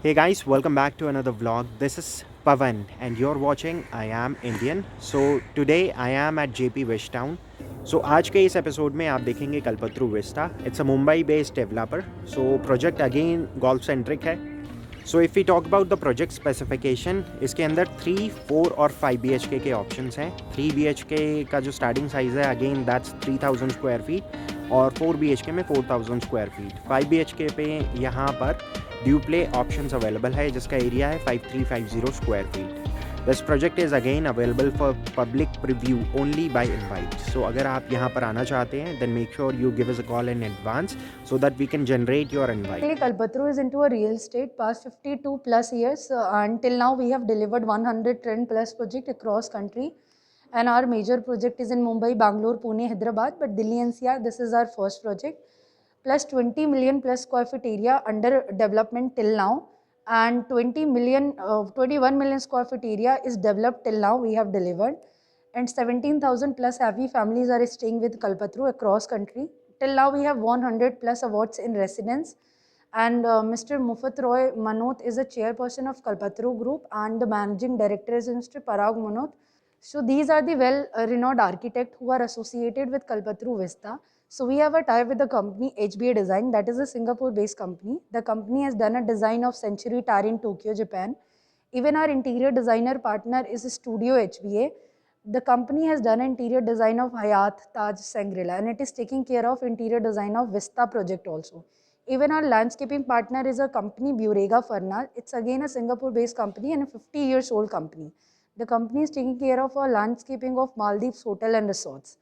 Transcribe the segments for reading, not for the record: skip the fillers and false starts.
Hey guys, welcome back to another vlog. This is Pavan and you're watching I Am Indian. So today I am at JP Wish Town. So आज के इस episode में आप देखेंगे कल्पत्रु Vista. It's a Mumbai based developer. So project again golf centric है. So if we talk about the project specification, इसके अंदर 3, 4 और 5 BHK के options हैं. 3 BHK का जो starting size है again that's 3000 square feet और 4 BHK में 4000 square feet. 5 BHK पे यहाँ पर ड्यू प्ले ऑप्शंस अवेलेबल है जिसका एरिया है 5350 square feet. This project is again available for public preview only by invite. So अगर आप यहाँ पर आना चाहते हैं then make sure you give us a call in advance so that we can generate your invite. Kalpataru is into a real estate past 52 plus years. Until now, we have delivered 110 plus project across country, and our major project is in Mumbai, Bangalore, Pune, Hyderabad. But Delhi NCR, this is our first project. Plus 20 million plus square feet area under development till now, and 21 million square feet area is developed till now. We have delivered, and 17,000 plus happy families are staying with Kalpataru across country. Till now, we have 100 plus awards in residence. And Mr. Mufat Roy Manot is the chairperson of Kalpataru Group, and the managing director is Mr. Parag Manot. So these are the well-renowned architects who are associated with Kalpataru Vista. So we have a tie with the company HBA Design, that is a Singapore-based company. The company has done a design of Century Tower in Tokyo, Japan. Even our interior designer partner is Studio HBA. The company has done interior design of Hyatt, Taj, Shangri-La, and it is taking care of interior design of Vista project also. Even our landscaping partner is a company Burega Fernal. It's again a Singapore-based company and a 50 years old company. The company is taking care of our landscaping of Maldives Hotel and Resorts.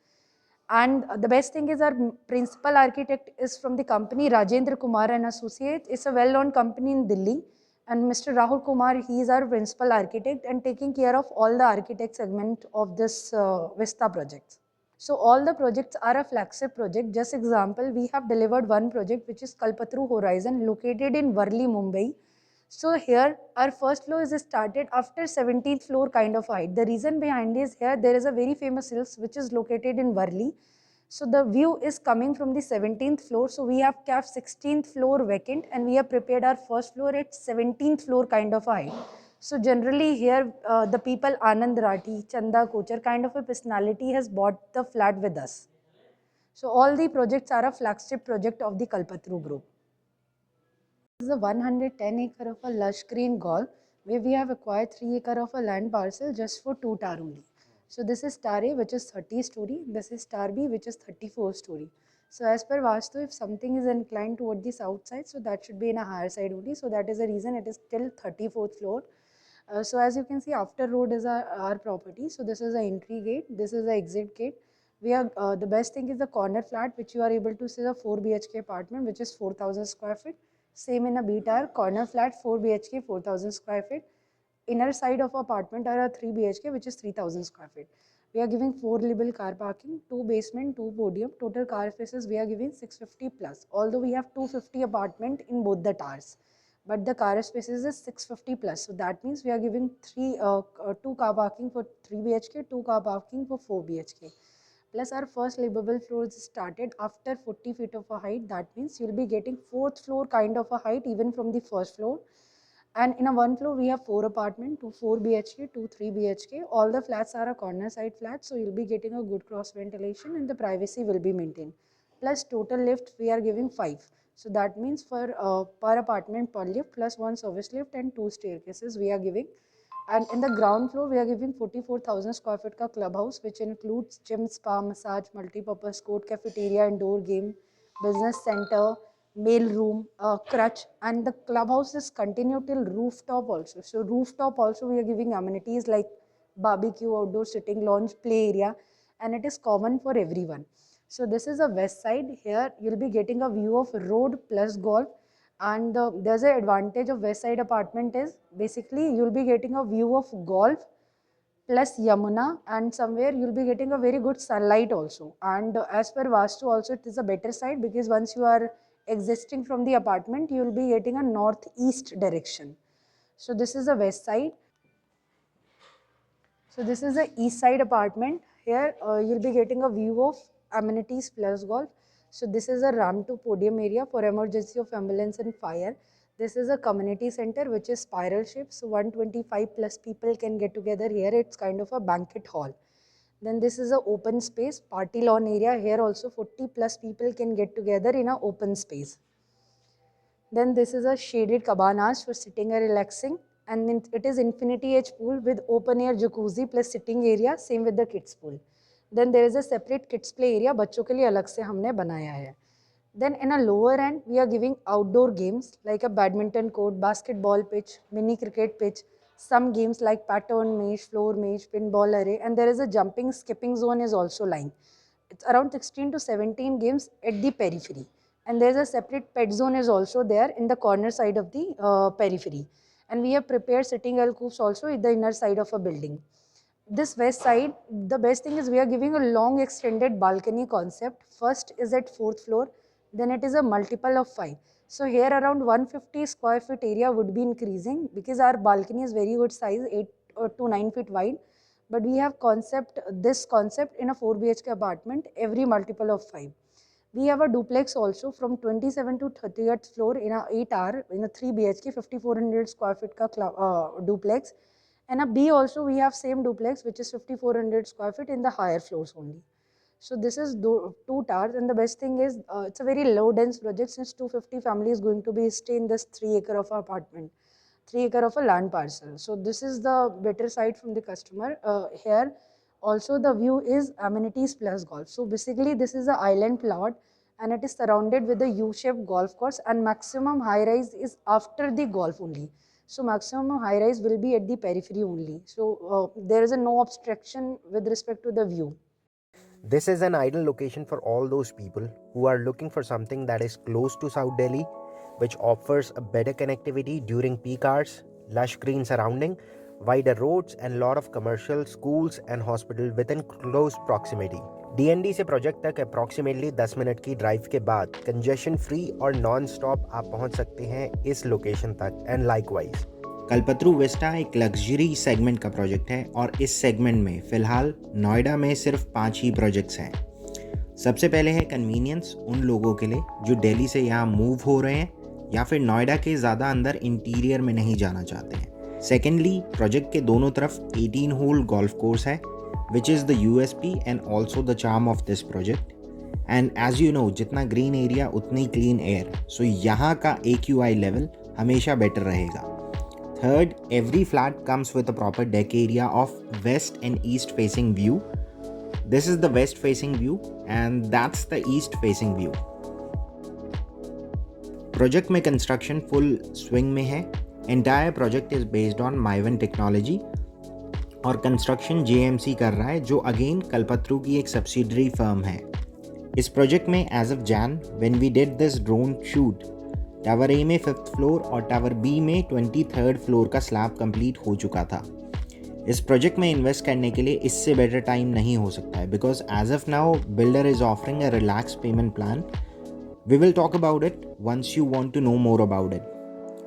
And the best thing is our principal architect is from the company Rajendra Kumar and Associates. It's a well-known company in Delhi. And Mr. Rahul Kumar, he is our principal architect and taking care of all the architect segment of this Vista project. So all the projects are a flagship project. Just example, we have delivered one project which is Kalpataru Horizon located in Worli, Mumbai. So here our first floor is started after 17th floor kind of height. The reason behind is here there is a very famous hills which is located in Worli. So the view is coming from the 17th floor. So we have kept 16th floor vacant and we have prepared our first floor at 17th floor kind of height. So generally here the people Anand Rathi, Chanda Kochar kind of a personality has bought the flat with us. So all the projects are a flagship project of the Kalpataru Group. This is a 110 acre of a lush green golf where we have acquired 3 acre of a land parcel just for 2 tower only. So this is star A which is 30 story, this is star B which is 34 story. So as per Vastu, if something is inclined toward the south side, so that should be in a higher side only. So that is the reason it is till 34th floor. So as you can see, after road is our property. So this is the entry gate, this is the exit gate. We are the best thing is the corner flat which you are able to see the 4 BHK apartment which is 4,000 square feet. Same in a B tower, corner flat 4 BHK 4,000 square feet. Inner side of apartment are a 3 BHK which is 3,000 square feet. We are giving 4 level car parking, 2 basement, 2 podium. Total car spaces we are giving 650 plus. Although we have 250 apartment in both the towers, but the car spaces is 650 plus. So that means we are giving 2 car parking for 3 BHK, 2 car parking for 4 BHK. Plus our first livable floor is started after 40 feet of a height. That means you will be getting 4th floor kind of a height even from the first floor. And in a one floor we have 4 apartment, 2 4 BHK, 2 3 BHK. All the flats are a corner side flats, so you'll be getting a good cross ventilation and the privacy will be maintained. Plus total lift we are giving 5. So that means for per apartment per lift plus 1 service lift and 2 staircases we are giving. And in the ground floor, we are giving 44,000 square feet ka clubhouse, which includes gym, spa, massage, multi-purpose court, cafeteria, indoor game, business center, mail room, crutch, and the clubhouse is continued till rooftop also. So rooftop also we are giving amenities like barbecue, outdoor sitting lounge, play area, and it is common for everyone. So this is a west side. Here you'll be getting a view of road plus golf, and there's an advantage of west side apartment is basically you'll be getting a view of golf plus Yamuna, and somewhere you'll be getting a very good sunlight also. And as per Vastu also it is a better side because once you are existing from the apartment you'll be getting a northeast direction. So this is the west side. So this is the east side apartment. Here you'll be getting a view of amenities plus golf. So this is a ramp to podium area for emergency of ambulance and fire. This is a community center which is spiral shaped, so 125 plus people can get together here. It's kind of a banquet hall. Then this is a open space, party lawn area. Here also 40 plus people can get together in a open space. Then this is a shaded cabanas for sitting and relaxing, and then it is infinity edge pool with open air jacuzzi plus sitting area, same with the kids pool. Then there is a separate kids play area, बच्चों के लिए अलग से हमने बनाया है. Then in a lower end, we are giving outdoor games like a badminton court, basketball pitch, mini cricket pitch, some games like pattern maze, floor maze, pinball array, and there is a jumping skipping zone is also lying. It's around 16 to 17 games at the periphery. And there's a separate pet zone is also there in the corner side of the periphery. And we have prepared sitting alcoves also in the inner side of a building. This west side, the best thing is we are giving a long extended balcony concept. First is at 4th floor, then it is a multiple of 5. So here around 150 square feet area would be increasing because our balcony is very good size, 8 to 9 feet wide. But we have this concept in a 4 BHK apartment, every multiple of 5. We have a duplex also from 27 to 30th floor in a 8R in a 3 BHK 5400 square feet duplex. And a B also we have same duplex which is 5400 square feet in the higher floors only. So this is 2 towers, and the best thing is it's a very low dense project since 250 families going to be stay in this 3 acre of apartment, 3 acre of a land parcel. So this is the better side from the customer. Here also the view is amenities plus golf. So basically this is an island plot and it is surrounded with a U-shaped golf course, and maximum high rise is after the golf only. So maximum high rise will be at the periphery only. So there is a no obstruction with respect to the view. This is an ideal location for all those people who are looking for something that is close to South Delhi, which offers a better connectivity during peak hours, lush green surrounding, wider roads and lot of commercial, schools and hospital within close proximity. DND से project तक approximately 10 minute की drive के बाद congestion free और non stop आप पहुंच सकते हैं इस लोकेशन तक. एंड लाइकवाइज कल्पत्रु विस्टा एक लग्जरी सेगमेंट का प्रोजेक्ट है और इस सेगमेंट में फ़िलहाल नोएडा में सिर्फ 5 ही प्रोजेक्ट्स हैं. सबसे पहले है कन्वीनियंस उन लोगों के लिए जो दिल्ली से यहाँ मूव हो रहे हैं या फिर नोएडा के ज़्यादा अंदर इंटीरियर में नहीं जाना चाहते हैं. सेकेंडली, प्रोजेक्ट के दोनों तरफ 18 होल गोल्फ कोर्स है which is the USP and also the charm of this project. And as you know, जितना green area उतनी clean air, so यहाँ का AQI level हमेशा better रहेगा. Third, every flat comes with a proper deck area of west and east facing view. This is the west facing view and that's the east facing view. Project में construction full swing में है. Entire project is based on Maivan technology और construction JMC कर रहा है जो again कल्पत्रु की एक सब्सिडरी फर्म है. इस प्रोजेक्ट में as of Jan when we did this drone shoot, tower A में 5th फ्लोर और टावर B में 23rd फ्लोर का स्लैब कंप्लीट हो चुका था. इस प्रोजेक्ट में इन्वेस्ट करने के लिए इससे बेटर टाइम नहीं हो सकता है because as of now builder is offering a relax payment plan. We will talk about it once you want to know more about it.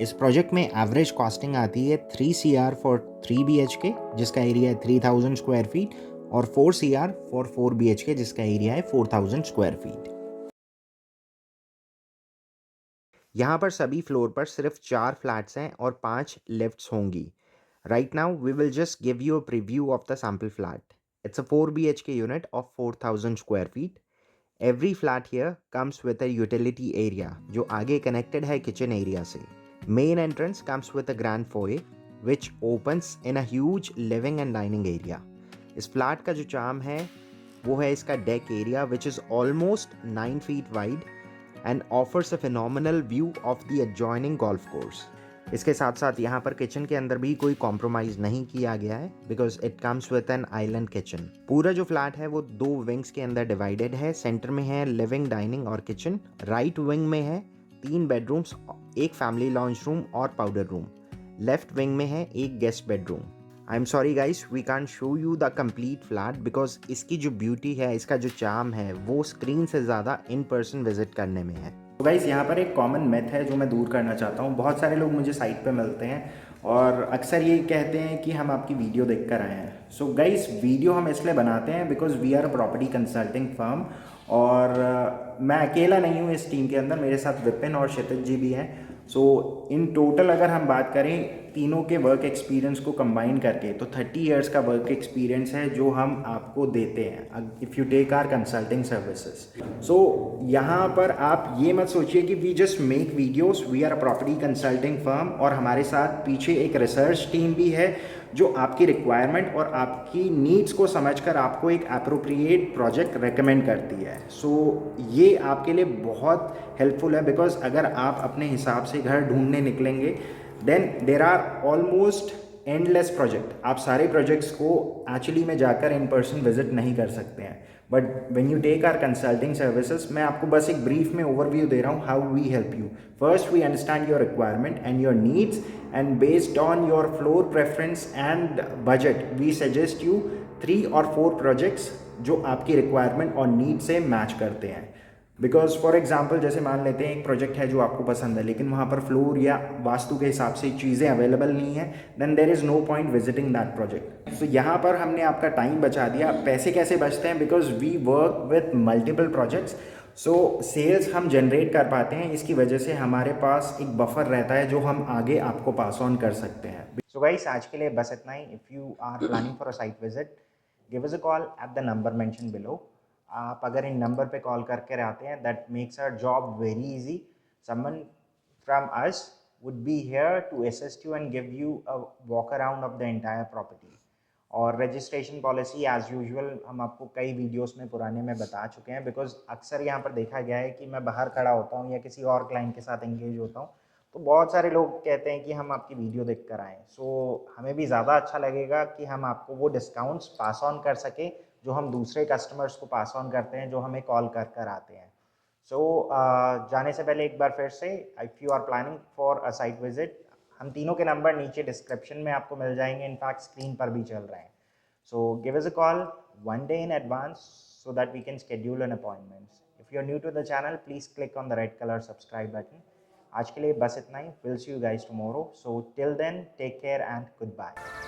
इस प्रोजेक्ट में एवरेज कॉस्टिंग आती है 3 CR फॉर 3 BHK जिसका area है 3000 square feet और 4 CR for 4 BHK जिसका area है 4000 square feet. यहाँ पर सभी फ्लोर पर सिर्फ 4 फ्लैट्स हैं और 5 लिफ्ट्स होंगी. Right now we will just give you a preview of the sample flat. It's a 4 BHK unit of 4000 square feet. Every flat here comes with a utility area जो आगे connected है kitchen area से. Main entrance comes with a grand foyer which opens in a huge living and dining area. इस flat का जो charm है वो है इसका deck area which is almost 9 feet wide and offers a phenomenal view of the adjoining golf course. इसके साथ साथ यहाँ पर किचन के अंदर भी कोई कॉम्प्रोमाइज़ नहीं किया गया है because it comes with an island kitchen. पूरा जो फ्लैट है वो 2 विंग्स के अंदर डिवाइडेड है. सेंटर में है लिविंग, डाइनिंग और किचन. राइट विंग में है 3 बेडरूम्स, एक फैमिली लॉन्च रूम और पाउडर रूम. लेफ्ट विंग में है एक guest bedroom. I am sorry guys, we can't show you the complete flat because इसकी जो ब्यूटी है, इसका जो चार्म है वो स्क्रीन से ज़्यादा इन पर्सन विजिट करने में है. तो गाइस यहाँ पर एक कॉमन मिथ है जो मैं दूर करना चाहता हूँ. बहुत सारे लोग मुझे साइट पे मिलते हैं और अक्सर ये कहते हैं कि हम आपकी वीडियो देख कर आए हैं. सो गाइस, वीडियो हम इसलिए बनाते हैं because we are a property consulting firm और मैं अकेला नहीं हूँ इस टीम के अंदर. मेरे साथ विपिन और क्षितिज जी भी हैं सो इन टोटल अगर हम बात करें तीनों के वर्क एक्सपीरियंस को कंबाइन करके तो 30 इयर्स का वर्क एक्सपीरियंस है जो हम आपको देते हैं if you take our consulting services. So यहाँ पर आप ये मत सोचिए कि we just make videos, we are a property consulting firm, और हमारे साथ पीछे एक रिसर्च टीम भी है जो आपकी रिक्वायरमेंट और आपकी नीड्स को समझकर आपको एक अप्रोप्रिएट प्रोजेक्ट रेकमेंड करती है। सो ये आपके लिए बहुत हेल्पफुल है, बिकॉज अगर आप अपने हिसाब से घर ढूंढने निकलेंगे then there are almost endless project. आप सारे प्रोजेक्ट्स को एक्चुअली में जाकर इन पर्सन विजिट नहीं कर सकते हैं, but when you take our consulting services, मैं आपको बस एक ब्रीफ में ओवरव्यू दे रहा हूँ how we help you. First we understand your requirement and your needs, and based on your floor preference and budget we suggest you 3 or 4 projects जो आपकी रिक्वायरमेंट और नीड से मैच करते हैं। बिकॉज फॉर एग्जाम्पल जैसे मान लेते हैं एक प्रोजेक्ट है जो आपको पसंद है लेकिन वहाँ पर फ्लोर या वास्तु के हिसाब से चीज़ें अवेलेबल नहीं है, then there is no point visiting that project. So यहाँ पर हमने आपका टाइम बचा दिया। पैसे कैसे बचते हैं? Because we work with multiple projects, so sales हम जनरेट कर पाते हैं। इसकी वजह से हमारे पास एक बफर रहता है जो हम आगे आपको पास ऑन कर सकते हैं। सो गाइस आज के लिए बस इतना ही। If you are planning for a site visit give us a call at the number mention below. आप अगर इन नंबर पे कॉल करके आते हैं that makes our job very easy. Someone from us would be here to assist you and give you a walk around of the entire property। और registration policy as usual हम आपको कई videos में पुराने में बता चुके हैं, बिकॉज अक्सर यहाँ पर देखा गया है कि मैं बाहर खड़ा होता हूँ या किसी और क्लाइंट के साथ एंगेज होता हूँ तो बहुत सारे लोग कहते हैं कि हम आपकी वीडियो देख कर आएँ। सो हमें भी ज़्यादा अच्छा लगेगा कि हम आपको वो डिस्काउंट्स पास ऑन कर सकें जो हम दूसरे कस्टमर्स को पास ऑन करते हैं जो हमें कॉल कर कर आते हैं। सो जाने से पहले एक बार फिर से, if you are planning for a site visit, हम तीनों के नंबर नीचे डिस्क्रिप्शन में आपको मिल जाएंगे, इनफैक्ट स्क्रीन पर भी चल रहे हैं। So give us a call one day in advance so that we can schedule an appointment. If you are new to the channel, please click on the red color subscribe button. आज के लिए बस इतना ही। We'll see you guys tomorrow. So till then, take care and goodbye.